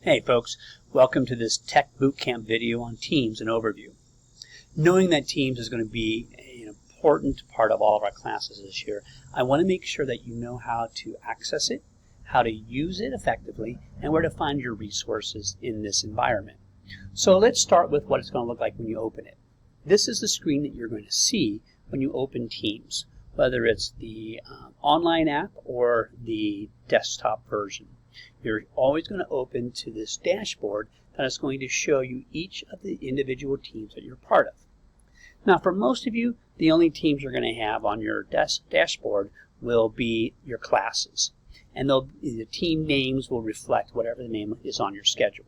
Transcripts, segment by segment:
Hey folks, welcome to this Tech Bootcamp video on Teams and overview. Knowing that Teams is going to be an important part of all of our classes this year, I want to make sure that you know how to access it, how to use it effectively, and where to find your resources in this environment. So let's start with what it's going to look like when you open it. This is the screen that you're going to see when you open Teams, whether it's the online app or the desktop version. You're always going to open to this dashboard that is going to show you each of the individual teams that you're part of. Now, for most of you, the only teams you're going to have on your dashboard will be your classes, and the team names will reflect whatever the name is on your schedule.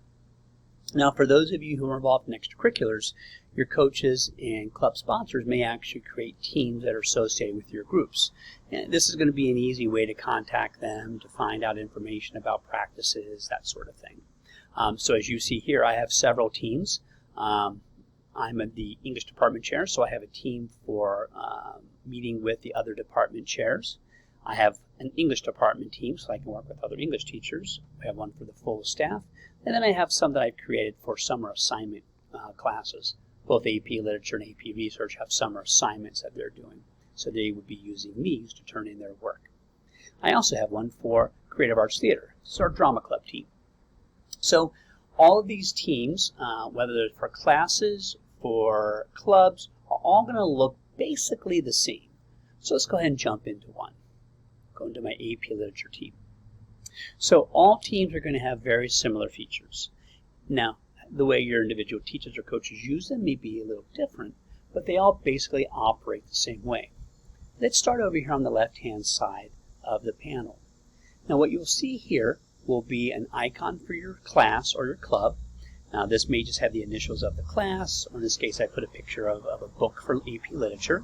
Now, for those of you who are involved in extracurriculars, your coaches and club sponsors may actually create teams that are associated with your groups. And this is going to be an easy way to contact them, to find out information about practices, that sort of thing. So as you see here, I have several teams. I'm the English department chair, so I have a team for meeting with the other department chairs. I have an English department team, so I can work with other English teachers. I have one for the full staff. And then I have some that I've created for summer assignment classes. Both AP Literature and AP Research have summer assignments that they're doing, so they would be using these to turn in their work. I also have one for Creative Arts Theater. It's our drama club team. So all of these teams, whether they're for classes, for clubs, are all going to look basically the same. So let's go ahead and jump into one. Go into my AP Literature team. So all teams are going to have very similar features. Now, the way your individual teachers or coaches use them may be a little different, but they all basically operate the same way. Let's start over here on the left-hand side of the panel. Now, what you'll see here will be an icon for your class or your club. Now, this may just have the initials of the class, or in this case, I put a picture of a book for AP Literature.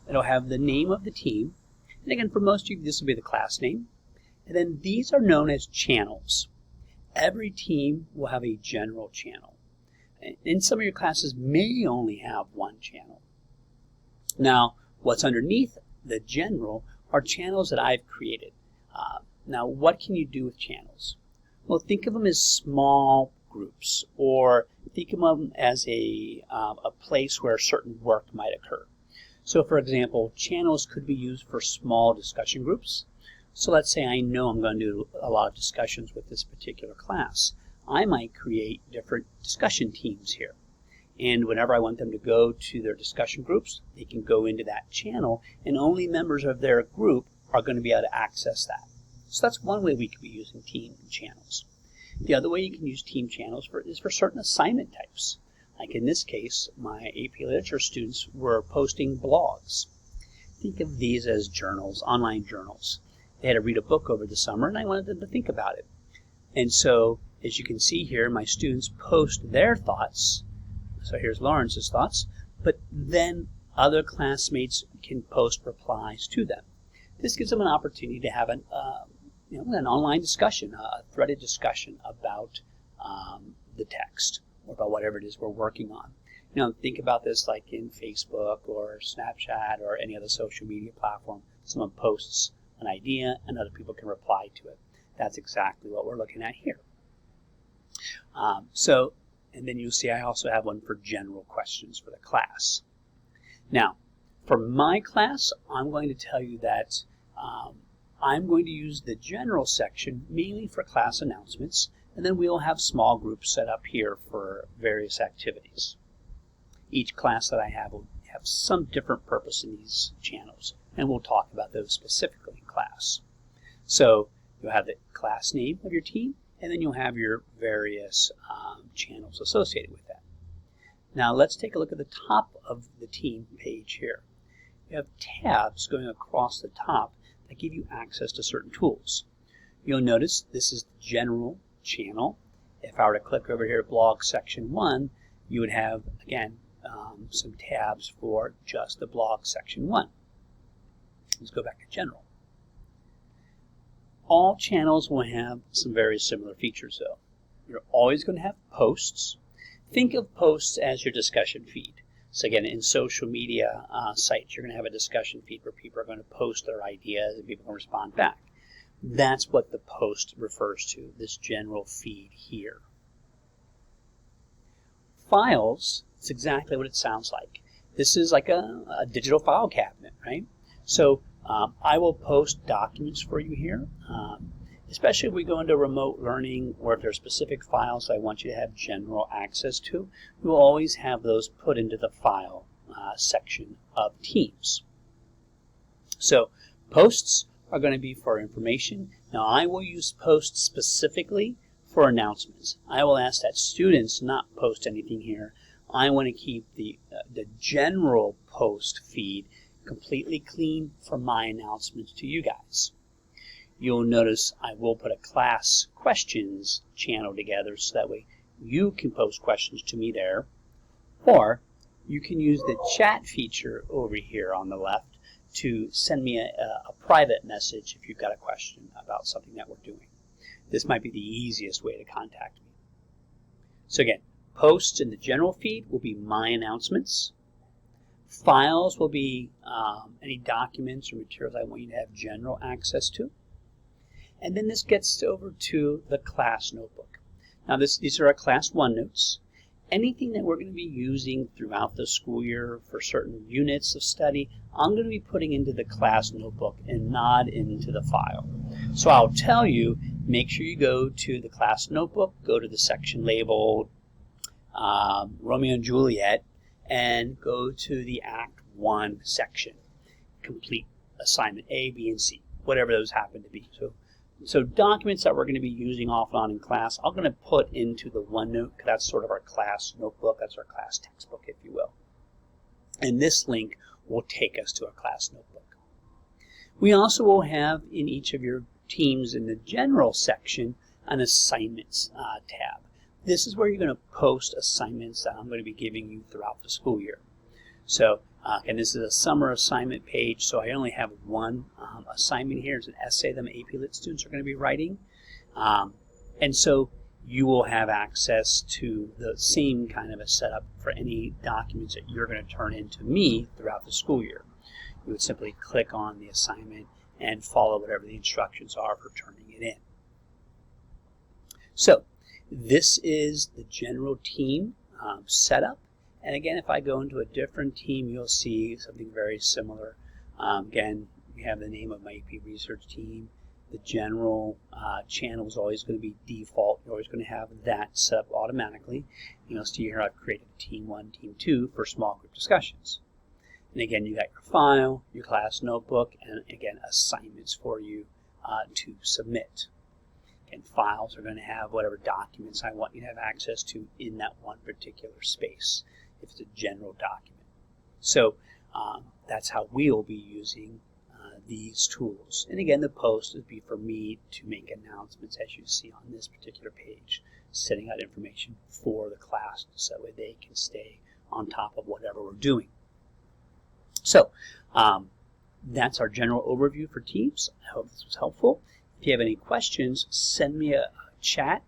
It'll have the name of the team. And again, for most of you, this will be the class name. And then these are known as channels. Every team will have a general channel. And some of your classes may only have one channel. Now, what's underneath the general are channels that I've created. Now, what can you do with channels? Well, think of them as small groups, or think of them as a place where certain work might occur. So, for example, channels could be used for small discussion groups. So let's say I know I'm going to do a lot of discussions with this particular class. I might create different discussion teams here. And whenever I want them to go to their discussion groups, they can go into that channel, and only members of their group are going to be able to access that. So that's one way we could be using team channels. The other way you can use team channels is for certain assignment types. Like in this case, my AP Literature students were posting blogs. Think of these as journals, online journals. They had to read a book over the summer, and I wanted them to think about it. And so, as you can see here, my students post their thoughts. So here's Lawrence's thoughts. But then other classmates can post replies to them. This gives them an opportunity to have an online discussion, a threaded discussion about the text or about whatever it is we're working on. Think about this like in Facebook or Snapchat or any other social media platform. Someone posts an idea and other people can reply to it. That's exactly what we're looking at here. And then you'll see I also have one for general questions for the class. Now, for my class, I'm going to tell you that I'm going to use the general section mainly for class announcements, and then we'll have small groups set up here for various activities. Each class that I have will have some different purpose in these channels, and we'll talk about those specifically in class. So you'll have the class name of your team, and then you'll have your various channels associated with that. Now let's take a look at the top of the team page here. You have tabs going across the top that give you access to certain tools. You'll notice this is the general channel. If I were to click over here, blog section 1, you would have, again, some tabs for just the blog section 1. Let's go back to general. All channels will have some very similar features though. You're always going to have posts. Think of posts as your discussion feed. So again, in social media sites, you're going to have a discussion feed where people are going to post their ideas and people can respond back. That's what the post refers to, this general feed here. Files, it's exactly what it sounds like. This is like a digital file cabinet, right? So I will post documents for you here, especially if we go into remote learning or if there are specific files I want you to have general access to. You'll always have those put into the file section of Teams. So posts are going to be for information. Now I will use posts specifically for announcements. I will ask that students not post anything here. I want to keep the general post feed completely clean for my announcements to you guys. You'll notice I will put a class questions channel together so that way you can post questions to me there, or you can use the chat feature over here on the left to send me a private message if you've got a question about something that we're doing. This might be the easiest way to contact me. So again, posts in the general feed will be my announcements. Files will be any documents or materials I want you to have general access to. And then this gets over to the class notebook. Now these are our class 1 notes. Anything that we're going to be using throughout the school year for certain units of study, I'm going to be putting into the class notebook and not into the file. So I'll tell you, make sure you go to the class notebook, go to the section labeled Romeo and Juliet, and go to the Act 1 section. Complete assignment A, B, and C, whatever those happen to be. So documents that we're going to be using off and on in class, I'm going to put into the OneNote, because that's sort of our class notebook, that's our class textbook, if you will. And this link will take us to our class notebook. We also will have in each of your teams in the general section an assignments tab. This is where you're going to post assignments that I'm going to be giving you throughout the school year. So, and this is a summer assignment page, so I only have one assignment here. It's an essay that my AP Lit students are going to be writing. And so you will have access to the same kind of a setup for any documents that you're going to turn in to me throughout the school year. You would simply click on the assignment and follow whatever the instructions are for turning it in. So this is the general team setup. And again, if I go into a different team, you'll see something very similar. Again, we have the name of my AP research team. The general channel is always going to be default. You're always going to have that set up automatically. You'll see here I've created Team 1, Team 2 for small group discussions. And again, you got your file, your class notebook, and again, assignments for you to submit. And files are going to have whatever documents I want you to have access to in that one particular space, if it's a general document. So that's how we'll be using these tools. And again, the post would be for me to make announcements, as you see on this particular page, setting out information for the class so that way they can stay on top of whatever we're doing. So that's our general overview for Teams. I hope this was helpful. If you have any questions, send me a chat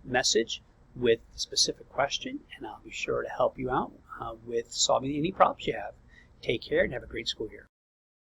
message with a specific question, and I'll be sure to help you out with solving any problems you have. Take care and have a great school year.